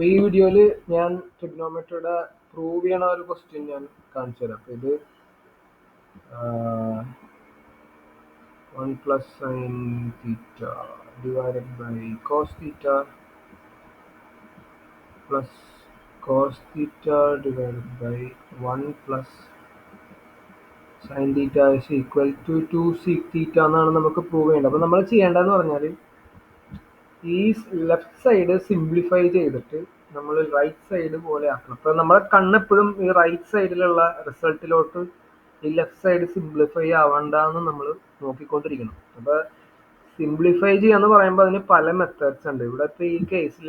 ഈ വീഡിയോയിൽ ഞാൻ ട്രിഗ്നോമെട്രിയുടെ പ്രൂവ് ചെയ്യണ ഒരു ക്വസ്റ്റ്യൻ ഞാൻ കാണിച്ചു തരാം. അപ്പോൾ ഇത് 1 plus sin theta divided by cos theta plus cos theta divided by 1 plus sin theta is equal to 2 sec theta എന്നാണ് നമുക്ക് പ്രൂവ് ചെയ്യേണ്ടത്. അപ്പോൾ നമ്മൾ ചെയ്യേണ്ടതെന്ന് പറഞ്ഞാൽ ഈ ലെഫ്റ്റ് സൈഡ് സിംപ്ലിഫൈ ചെയ്തിട്ട് നമ്മൾ റൈറ്റ് സൈഡ് പോലെ ആക്കണം. അപ്പോൾ നമ്മുടെ കണ്ണെപ്പോഴും ഈ റൈറ്റ് സൈഡിലുള്ള റിസൾട്ടിലോട്ട് ഈ ലെഫ്റ്റ് സൈഡ് സിംപ്ലിഫൈ ആവണ്ടെന്ന് നമ്മൾ നോക്കിക്കൊണ്ടിരിക്കണം. അപ്പോൾ സിംപ്ലിഫൈ ചെയ്യാന്ന് പറയുമ്പോൾ അതിന് പല മെത്തേഡ്സ് ഉണ്ട്. ഇവിടെ ഇപ്പോൾ ഈ കേസിൽ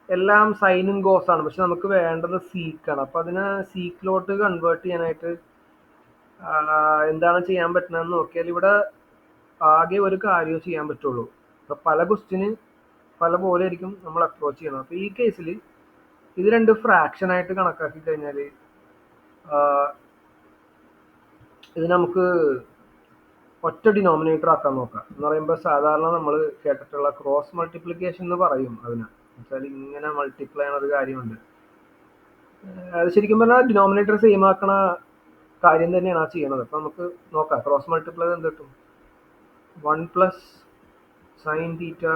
എല്ലാം സൈനും കോസ് ആണ്, പക്ഷെ നമുക്ക് വേണ്ടത് സീക്കാണ്. അപ്പോൾ അതിനെ സീക്കിലോട്ട് കൺവേർട്ട് ചെയ്യാനായിട്ട് എന്താണ് ചെയ്യാൻ പറ്റുന്നതെന്ന് നോക്കിയാൽ ഇവിടെ ആകെ ഒരു കാര്യം ചെയ്യാൻ പറ്റുള്ളൂ. അപ്പോൾ പല ക്വസ്റ്റിന് പല പോലെ ആയിരിക്കും നമ്മൾ അപ്രോച്ച് ചെയ്യണം. അപ്പോൾ ഈ കേസിൽ ഇത് രണ്ട് ഫ്രാക്ഷൻ ആയിട്ട് കണക്കാക്കി കഴിഞ്ഞാൽ ഇത് നമുക്ക് ഒറ്റ ഡിനോമിനേറ്റർ ആക്കാൻ നോക്കാം. എന്ന് പറയുമ്പോൾ സാധാരണ നമ്മൾ കേട്ടിട്ടുള്ള ക്രോസ് മൾട്ടിപ്ലിക്കേഷൻ എന്ന് പറയും. അതിന് വെച്ചാൽ ഇങ്ങനെ മൾട്ടിപ്ലൈ ചെയ്യുന്ന ഒരു കാര്യമുണ്ട്. അത് ശരിക്കും പറഞ്ഞാൽ ഡിനോമിനേറ്റർ സെയിം ആക്കണ കാര്യം തന്നെയാണ് ആ ചെയ്യണത്. അപ്പോൾ നമുക്ക് നോക്കാം ക്രോസ് മൾട്ടിപ്ലൈ എന്ത് കിട്ടും. 1 plus sin theta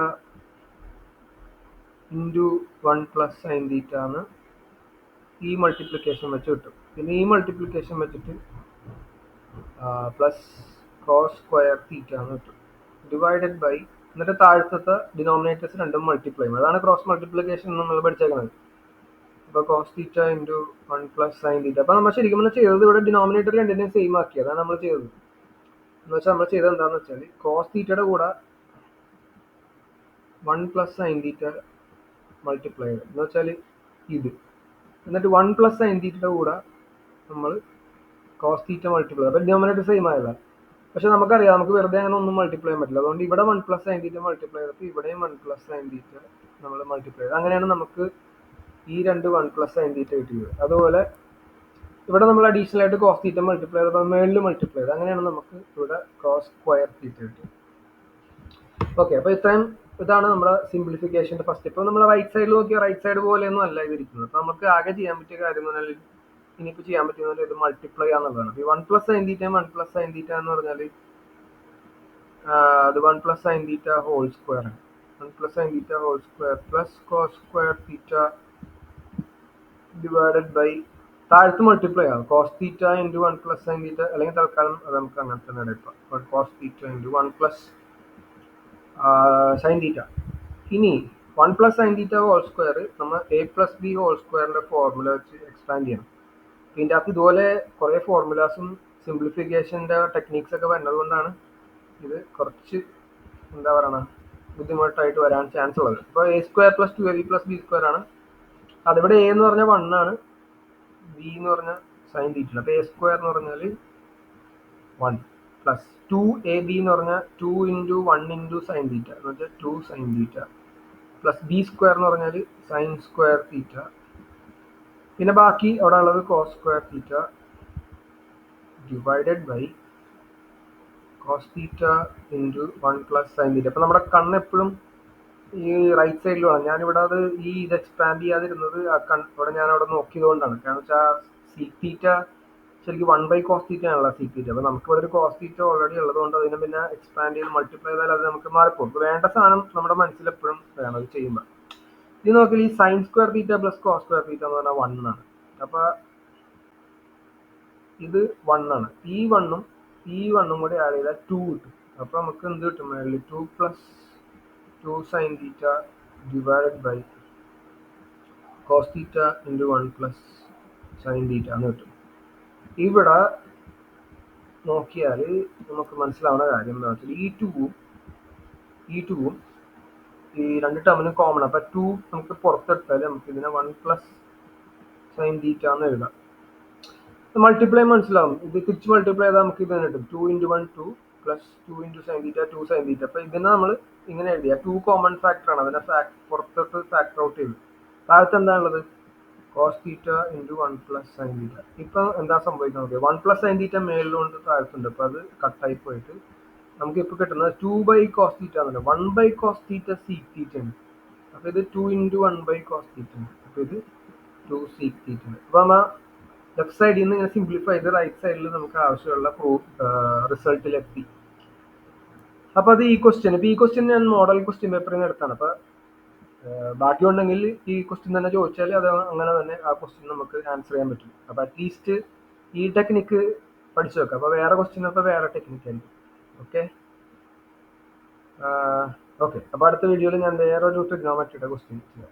into 1 plus sin theta എന്ന് ഈ മൾട്ടിപ്ലിക്കേഷൻ വെച്ച് കിട്ടും. പിന്നെ ഈ മൾട്ടിപ്ലിക്കേഷൻ വെച്ചിട്ട് പ്ലസ് കോസ് സ്ക്വയർ തീറ്റ എന്ന് കിട്ടും ഡിവൈഡഡ് ബൈ, എന്നിട്ട് താഴത്തെ ഡിനോമിനേറ്റേഴ്സ് രണ്ടും മൾട്ടിപ്ലൈ ചെയ്യും. അതാണ് ക്രോസ് മൾട്ടിപ്ലിക്കേഷൻ നമ്മൾ പഠിച്ചേക്കുന്നത്. അപ്പോൾ cos theta into 1 plus sine theta. അപ്പോൾ നമ്മൾ ശരിക്കും ചെയ്തത് ഇവിടെ ഡിനോമിനേറ്റർ രണ്ടിനെയും സെയിം ആക്കി. അതാണ് നമ്മൾ ചെയ്തത്. എന്ന് വെച്ചാൽ നമ്മൾ ചെയ്തത് എന്താണെന്ന് വെച്ചാൽ കോസ് തീറ്റയുടെ കൂടെ 1 പ്ലസ് സൈൻ തീറ്റ മൾട്ടിപ്ലൈ ചെയ്ത് എന്ന് വെച്ചാൽ ഇത്, എന്നിട്ട് 1 പ്ലസ് സൈൻ തീറ്റയുടെ കൂടെ നമ്മൾ കോസ് തീറ്റ മൾട്ടിപ്ലൈ. അപ്പോൾ ഡിനോമിനേറ്റർ സെയിം ആയതാണ്. പക്ഷെ നമുക്കറിയാം നമുക്ക് വെറുതെ അങ്ങനെ ഒന്നും മൾട്ടിപ്ലൈ ചെയ്യാൻ പറ്റില്ല. അതുകൊണ്ട് ഇവിടെ 1 പ്ലസ് സൈൻ തീറ്റ മൾട്ടിപ്ലൈ ചെയ്തപ്പോൾ ഇവിടെയും 1 പ്ലസ് സൈൻ തീറ്റ നമ്മൾ മൾട്ടിപ്ലൈ ചെയ്ത് അങ്ങനെയാണ് നമുക്ക് ഈ രണ്ട് 1 പ്ലസ് സൈൻ തീറ്റ കിട്ടിയത്. അതുപോലെ ഇവിടെ നമ്മൾ അഡീഷണൽ ആയിട്ട് കോസ് തീറ്റ മൾട്ടിപ്ലൈ ചെയ്തപ്പോൾ മേളിൽ മൾട്ടിപ്ലൈ ചെയ്ത് അങ്ങനെയാണ് നമുക്ക് ഇവിടെ കോസ് സ്ക്വയർ തീറ്റ കിട്ടിയത്. ഓക്കെ, അപ്പോൾ ഇതാണ് നമ്മുടെ സിംപ്ലിഫിക്കേഷൻ്റെ ഫസ്റ്റ്. ഇപ്പോൾ നമ്മൾ റൈറ്റ് സൈഡിൽ നോക്കിയാൽ റൈറ്റ് സൈഡ് പോലെയൊന്നും അല്ല ഇതിരിക്കുന്നത്. അപ്പോൾ നമുക്ക് ആകെ ചെയ്യാൻ പറ്റിയ കാര്യം എന്ന് പറഞ്ഞാൽ ഇനിയിപ്പോൾ ചെയ്യാൻ പറ്റുന്നത് ഇത് മൾട്ടിപ്ലൈ ആണെന്നുള്ളതാണ്. അപ്പോൾ ഈ 1 plus sine theta 1 plus sine theta എന്ന് പറഞ്ഞാൽ അത് 1 plus sine theta whole square ആണ്. 1 plus sine theta whole square plus cos square theta divided by താഴത്ത് മൾട്ടിപ്ലൈ ആവും cos theta into 1 plus sine theta, അല്ലെങ്കിൽ തൽക്കാലം അത് നമുക്ക് അങ്ങനെ തന്നെ എടുക്കാം. Cos theta into 1 plus sine theta. ഇനി 1 plus sine theta whole square നമ്മൾ എ പ്ലസ് ബി ഹോൾ സ്ക്വയറിൻ്റെ ഫോർമുല വെച്ച് എക്സ്പാൻഡ് ചെയ്യണം. ഇതിൻ്റെ അകത്ത് ഇതുപോലെ കുറേ ഫോർമുലാസും സിംപ്ലിഫിക്കേഷൻ്റെ ടെക്നീക്സ് ഒക്കെ വരുന്നത് കൊണ്ടാണ് ഇത് കുറച്ച് എന്താ പറയണ ബുദ്ധിമുട്ടായിട്ട് വരാൻ ചാൻസ് ഉള്ളത്. ഇപ്പോൾ A square plus 2ab plus B square ആണ്. അതിവിടെ എ എന്ന് പറഞ്ഞാൽ 1 ആണ്, ബി എന്ന് പറഞ്ഞാൽ സൈൻ തീറ്റ. അപ്പോൾ എ സ്ക്വയർ എന്ന് പറഞ്ഞാൽ 1 പ്ലസ് 2ab എന്ന് പറഞ്ഞാൽ 2 ഇൻറ്റു 1 ഇൻറ്റു സൈൻ തീറ്റ എന്ന് വെച്ചാൽ 2 sine theta plus B square എന്ന് പറഞ്ഞാൽ സൈൻ സ്ക്വയർ തീറ്റ. പിന്നെ ബാക്കി അവിടെ ഉള്ളത് cos square theta divided by cos theta into 1 plus sine theta. അപ്പോൾ നമ്മുടെ കണ്ണെപ്പോഴും ഈ റൈറ്റ് സൈഡിൽ വേണം. ഞാനിവിടെ അത് ഇത് എക്സ്പാൻഡ് ചെയ്യാതിരുന്നത് ഇവിടെ ഞാൻ അവിടെ നോക്കിയതുകൊണ്ടാണ്. കാരണം വെച്ചാൽ സീക്ക് തീറ്റ ശരിക്കും 1 ബൈ കോസ് തീറ്റ ആണല്ലോ സീക്ക് തീറ്റ. അപ്പോൾ നമുക്ക് ഇവിടെ ഒരു കോസ് തീറ്റ ഓൾറെഡി ഉള്ളതുകൊണ്ട് അതിനെ പിന്നെ എക്സ്പാൻഡ് ചെയ്ത് മൾട്ടിപ്ലൈ ചെയ്താൽ അത് നമുക്ക് മാറിപ്പോകും. വേണ്ട സാധനം നമ്മുടെ മനസ്സിൽ എപ്പോഴും വേണം അത് ചെയ്യുമ്പോൾ. ഇത് നോക്കിയാൽ ഈ sine square theta plus cos square theta എന്ന് പറഞ്ഞാൽ 1 ആണ്. അപ്പോൾ ഇത് 1 ആണ്. ഈ 1ഉം കൂടി ആഡ് ചെയ്താൽ 2 കിട്ടും. അപ്പോൾ നമുക്ക് എന്ത് കിട്ടും? മേളിൽ 2 plus 2 sine theta divided by cos theta into 1 plus sine theta എന്ന് കിട്ടും. ഇവിടെ നോക്കിയാൽ നമുക്ക് മനസ്സിലാവുന്ന കാര്യം എന്താ വെച്ചാൽ ഈ 2ഉം ഈ രണ്ട് ടേമിനും കോമൺ. അപ്പോൾ 2 നമുക്ക് പുറത്തെടുത്താൽ നമുക്ക് ഇതിനെ 1 പ്ലസ് സൈൻ തീറ്റ എന്ന് എഴുതാം. മൾട്ടിപ്ലൈ മനസ്സിലാവും. ഇത് തിരിച്ച് മൾട്ടിപ്ലൈ ചെയ്താൽ നമുക്ക് ഇത് കിട്ടും 2 into 1 2 plus 2 into sine theta 2 sine theta. അപ്പോൾ ഇതിനെ നമ്മൾ ഇങ്ങനെ എഴുതിയ 2 കോമൺ ഫാക്ടറാണ്. അതിനെ പുറത്തോട്ട് ഫാക്ടർ ഔട്ട് ചെയ്തു. താഴത്ത് എന്താണുള്ളത്? Cos theta into 1 plus sine theta. ഇപ്പം എന്താ സംഭവിക്കുന്നത്? 1 പ്ലസ് സൈൻ തീറ്റ മേളിലുണ്ട് താഴത്തുണ്ട്. അപ്പോൾ അത് കട്ടായി പോയിട്ട് നമുക്ക് ഇപ്പോൾ കിട്ടുന്നത് 2/cos θ എന്നല്ല, 1/cos θ sec θ ആണ്. അപ്പൊ ഇത് 2 into 1/cos θ ആണ്. അപ്പൊ ഇത് 2 sec θ ആണ്. അപ്പൊ നമ്മ ലെഫ്റ്റ് സൈഡിൽ നിന്ന് ഇങ്ങനെ സിംപ്ലിഫൈ ചെയ്ത് റൈറ്റ് സൈഡിൽ നമുക്ക് ആവശ്യമുള്ള റിസൾട്ടിലെത്തി. അപ്പൊ അത് ഈ ക്വസ്റ്റ്യൻ, ഇപ്പൊ ഈ ക്വസ്റ്റ്യൻ ഞാൻ മോഡൽ ക്വസ്റ്റ്യൻ പേപ്പറിൽ നിന്ന് എടുത്താണ്. അപ്പൊ ബാക്കി ഉണ്ടെങ്കിൽ ഈ ക്വസ്റ്റ്യൻ തന്നെ ചോദിച്ചാൽ അത് അങ്ങനെ തന്നെ ആ ക്വസ്റ്റ്യൻ നമുക്ക് ആൻസർ ചെയ്യാൻ പറ്റും. അപ്പൊ അറ്റ്ലീസ്റ്റ് ഈ ടെക്നിക്ക് പഠിച്ചു വെക്കാം. അപ്പൊ വേറെ ക്വസ്റ്റ്യൻ അപ്പൊ വേറെ ടെക്നിക്ക് ആയിരിക്കും. Okay okay. അപ്പൊ അടുത്ത വീഡിയോയിൽ ഞാൻ വേറൊരു ട്രിഗ്നോമെട്രിയുടെ ക്വസ്റ്റ്യൻ ചെയ്യാം.